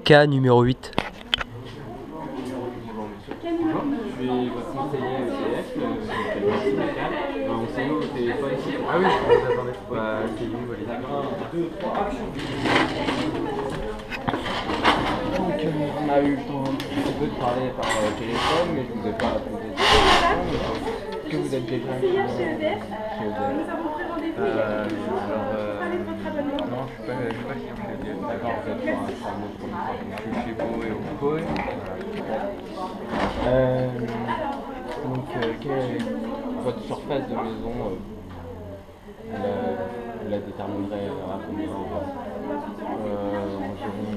Cas numéro 8. Bonjour, je suis votre conseiller EDF, Maxime Lecal. On s'est eu au téléphone. Ah oui, attendez. Bah, c'est lui, Walid. Donc, on a eu le temps un petit peu de parler par téléphone, mais je ne vous ai pas posé de questions. Est-ce que vous êtes déjà chez EDF? Non, je suis pas client chez EDF. D'accord, vous êtes sur un autre fournisseur. Je suis chez Beau et au Pôle. Donc, quelle est votre surface de maison? Vous la déterminerez à combien? Environ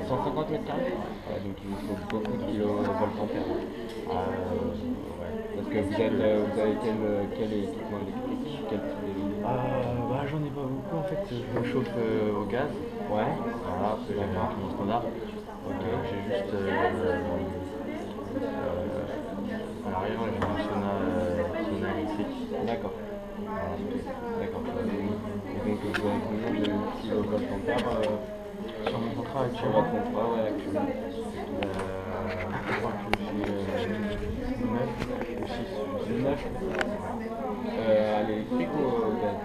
150 mètres carrés. Donc il vous faut beaucoup de kilovoltampères. Ouais. Parce que vous avez quel équipement électrique? Quel type d'équipement? J'en ai pas beaucoup en fait. Je me chauffe au gaz. Ouais. Voilà, j'ai un standard. Ok. J'ai juste à l'arrière, j'ai un sauna électrique. D'accord. Voilà. D'accord. Et donc vous avez combien de kilovoltampères sur mon contrat actuel? Sur votre contrat, ouais, actuellement. Je crois que j'ai 9 ou 6. 9 à l'électrique ou au gaz?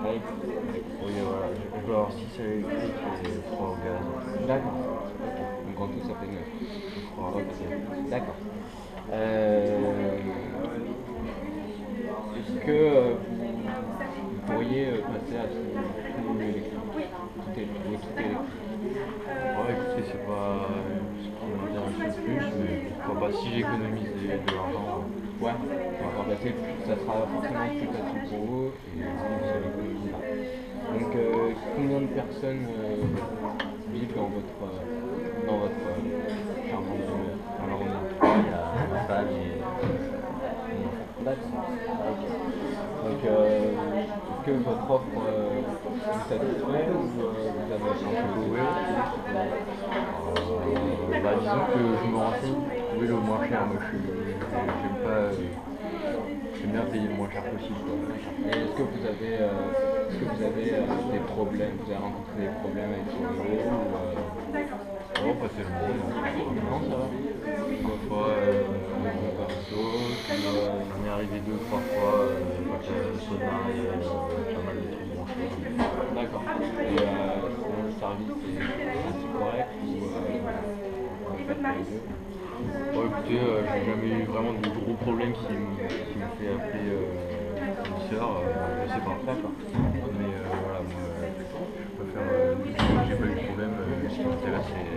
Oui, voilà. Je dois avoir 6 à l'électrique et 3 au gaz. D'accord. Donc en tout, ça fait 9. Je crois. Ok. D'accord. Est-ce que vous pourriez passer à tout électrique? Tout électrique. Ouais, écoutez, c'est pas ce qui m'intéresse le plus, mais pourquoi pas, si j'économise de l'argent. Ouais, ça sera forcément plus facile pour vous et vous allez économiser là. Donc, combien de personnes vivent dans votre charmant demeure? Alors, on est 3, il y a ma femme et d'accord. Ok. Donc, est-ce que votre offre vous satisfait ou vous avez changé de louer? Disons que je me renseigne pour trouver le moins cher. Moi, j'aime pas. J'aime bien payer le moins cher possible, quoi. Et est-ce que vous avez des problèmes? Vous avez rencontré des problèmes avec vos lots non, pas tellement. Non, ça va. Parfois, mon perso, ça m'est arrivé 2 ou 3 fois, quand le sauna et pas mal de trucs branchés. D'accord. Et sinon, le service est assez correct ou bon, écoutez, j'ai jamais eu vraiment de gros problèmes qui me fait appeler fournisseur, je sais pas. D'accord. Mais voilà, moi, je préfère, j'ai pas eu de problème, ce qui m'intéresse c'est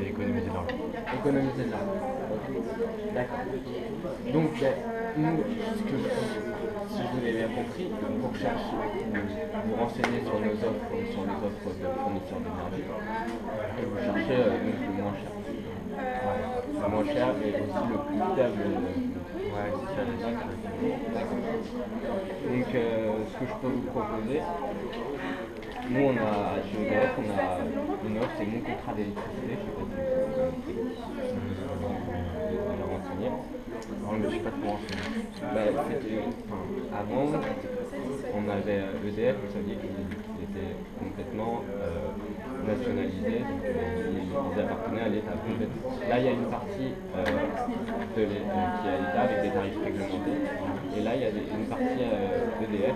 économiser de l'argent. Économiser de l'argent. D'accord. Donc, nous, si je vous l'ai bien compris, pour chercher, vous renseigner sur nos offres, sur les offres de fournisseurs d'énergie, et vous cherchez donc le moins cher. Le moins cher et aussi le plus stable. Ouais, c'est ça, d'accord. Donc, ce que je peux vous proposer, nous, chez EDF, on a une offre, c'est mon contrat d'électricité, je sais pas si vous êtes déjà renseigné. Non, mais je ne suis pas trop renseigné. Avant, on avait EDF, vous saviez qu'il était complètement nationalisé, donc ils appartenaient à l'État complètement. Là, il y a une partie qui est à l'État avec des tarifs réglementés, et là, il y a une partie EDF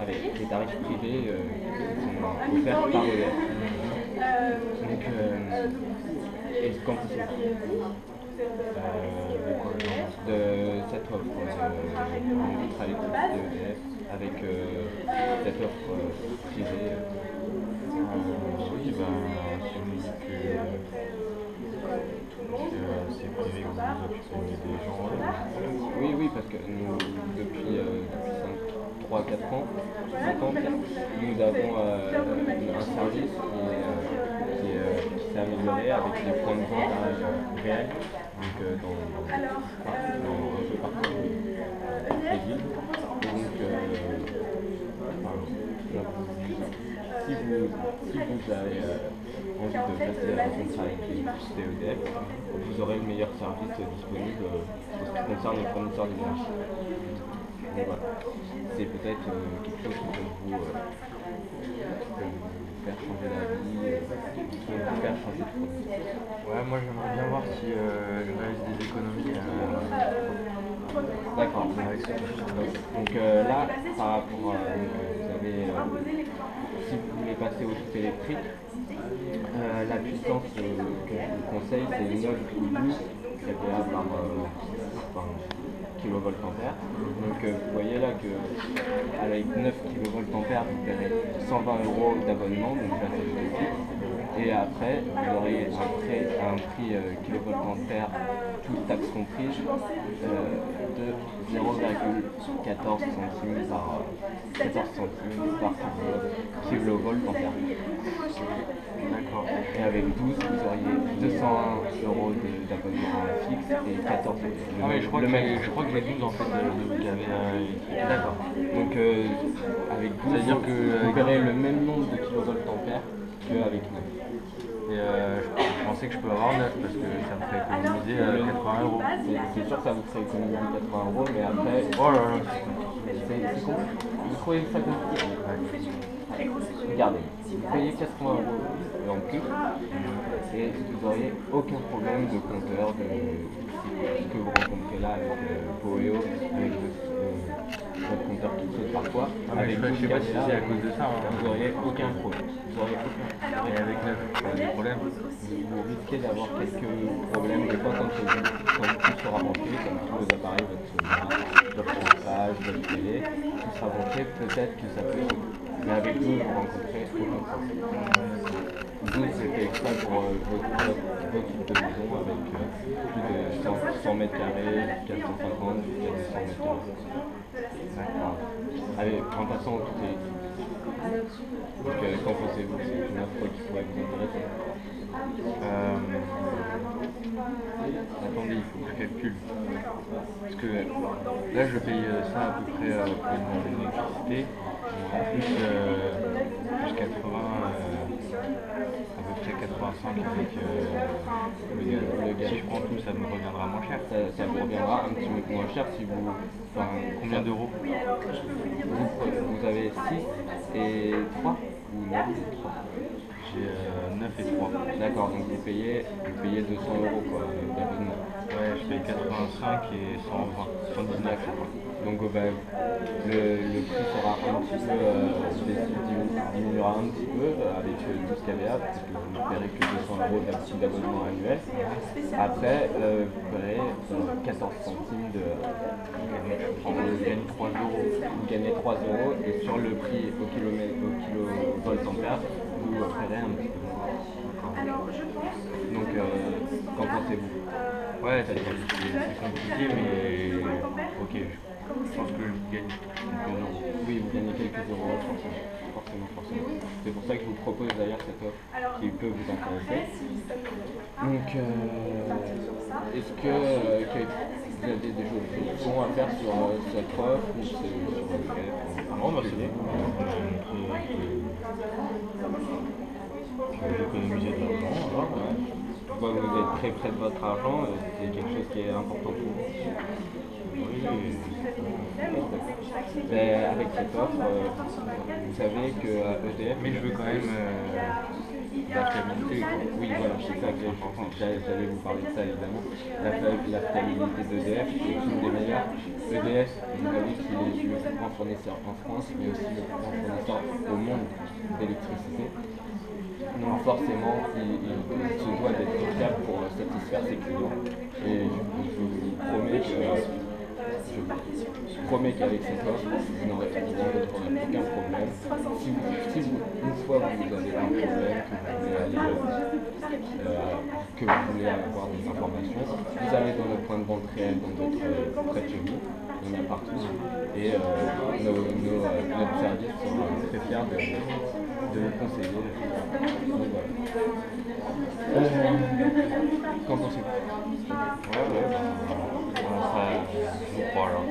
avec des tarifs privés qui sont offerts par EDF. Donc, et qu'en pensez-vous de cette offre de contrat électrique d'EDF avec cette offre privée? Oui, si on dit que c'est privé, que vous occupez des gens. Oui, parce que nous, depuis 3-4 ans, 5 ans, nous avons un service qui s'est amélioré avec des points de vente réels, donc un peu partout les villes. Donc, si vous avez envie de passer un contrat avec l'électricité EDF, vous aurez le meilleur service disponible en ce qui concerne les fournisseurs d'énergie. Donc voilà, c'est peut-être quelque chose qui peut vous faire changer d'avis, qui peut vous faire changer de produit. Ouais, moi j'aimerais bien voir si je réalise des économies D'accord. avec ce poste. Donc là, par rapport à, vous avez, si vous voulez passer au tout électrique, la puissance que je vous conseille, c'est 9,12 kVA par kVA. Donc vous voyez là que avec 9 kVA, vous paierez 120 € d'abonnement, donc là c'est électrique. Et après, vous aurez un prix kVA, toute taxe comprise, de 0,14 centimes par kVA. D'accord. Et avec 12, vous auriez 201 € d'abonnement fixe et 14 €. Ah oui, je crois que j'ai 12 en fait de KVA. D'accord. Donc avec 12, c'est-à-dire que vous paierez le même nombre de kVA qu'avec 9. Et je pensais que je peux avoir 9 parce que ça me ferait économiser 80 €. C'est sûr que ça vous ferait économiser 80 €, mais après, Oh là là. c'est con. Vous trouvez ça compliqué? Regardez, vous payez 80 € en plus et vous n'auriez aucun problème de compteur, de ce que vous rencontrez là avec Poeo, avec votre compteur qui saute parfois. Ah, mais je sais pas si c'est à cause de ça. Vous n'auriez aucun problème. Et avec 9, pas de problème. Vous risquez d'avoir quelques problèmes des fois quand tout sera branché, comme tous vos appareils, votre chauffage, votre télé, tout sera branché, peut-être que ça peut sauter. Mais avec eux, vous rencontrez aucun problème. Vous, c'était exprès pour votre type de maison avec plus de 100 mètres carrés, jusqu'à 150, jusqu'à 200 mètres carrés. D'accord. Allez, en passant au tout électrique. Donc, qu'en pensez-vous? C'est une offre qui pourrait vous intéresser? Attendez, il faut que je calcule. Parce que là, je paye ça à peu près pour une électricité, plus 80, à peu près 85 avec le gaz. Si je prends tout, ça me reviendra moins cher. Ça vous reviendra un petit peu moins cher si vous... Enfin, combien d'euros? Vous avez 6 et 3 ou 9 et 3? J'ai 9 et 3. D'accord, donc vous payez 200 € quoi, d'abonnement. Ouais, je paye 85 et 120, 119 je crois. Donc le prix sera un petit peu, diminuera un petit peu avec 12 kVA, parce que vous ne paierez que 200 € d'abonnement annuel. Après, vous paierez 14 centimes de... Je gagne 3 €. Vous gagnez 3 € et sur le prix au kilovolt-ampère, vous paierez un petit peu moins. Donc, qu'en pensez-vous? Ouais, c'est compliqué, mais ok, je pense que je gagne quelques euros. Oui, vous gagnez quelques euros, forcément. C'est pour ça que je vous propose d'ailleurs cette offre qui peut vous intéresser. Donc, est-ce que vous avez des choses à faire sur cette offre ou c'est sur lequel? Non, bah c'est bon. J'ai économisé de l'argent, alors. Vous êtes très près de votre argent, c'est quelque chose qui est important pour vous. Oui. Mais avec cette offre, vous savez qu'à EDF... Mais je veux quand même la fiabilité. Oui, voilà, c'est ça que j'allais vous parler de ça évidemment. La fiabilité d'EDF est une des meilleures. EDF, vous avez qu'il est le plus grand fournisseur en France, mais aussi le plus grand fournisseur au monde d'électricité. Donc forcément, il se doit d'être fiable pour satisfaire ses clients. Et je vous promets qu'avec cette offre, vous n'aurez aucun problème. Si une fois vous avez un problème, que vous voulez avoir des informations, vous allez dans le point de vente réel près de chez vous. Il y en a partout. Et notre service sera très fier de vous conseiller. Qu'en pensez-vous? Ouais, ça, je vous crois là.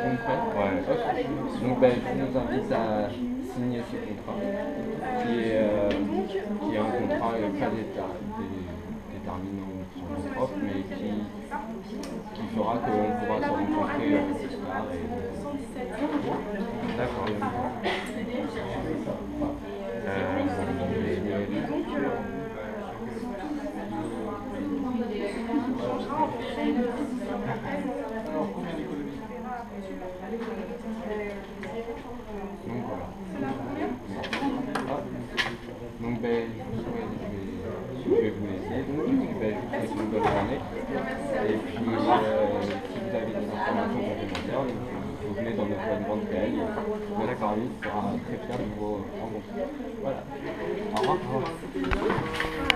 Vous me faites? Ouais. Okay. Donc je vous invite à signer ce contrat, qui est un contrat pas déterminant sur notre offre, mais qui fera qu'on pourra se rencontrer plus tard. bonne journée. Et puis, si vous avez des informations complémentaires, vous venez dans notre bonne vente réelle. Notre service sera très fier de vous rencontrer. Voilà. Au revoir.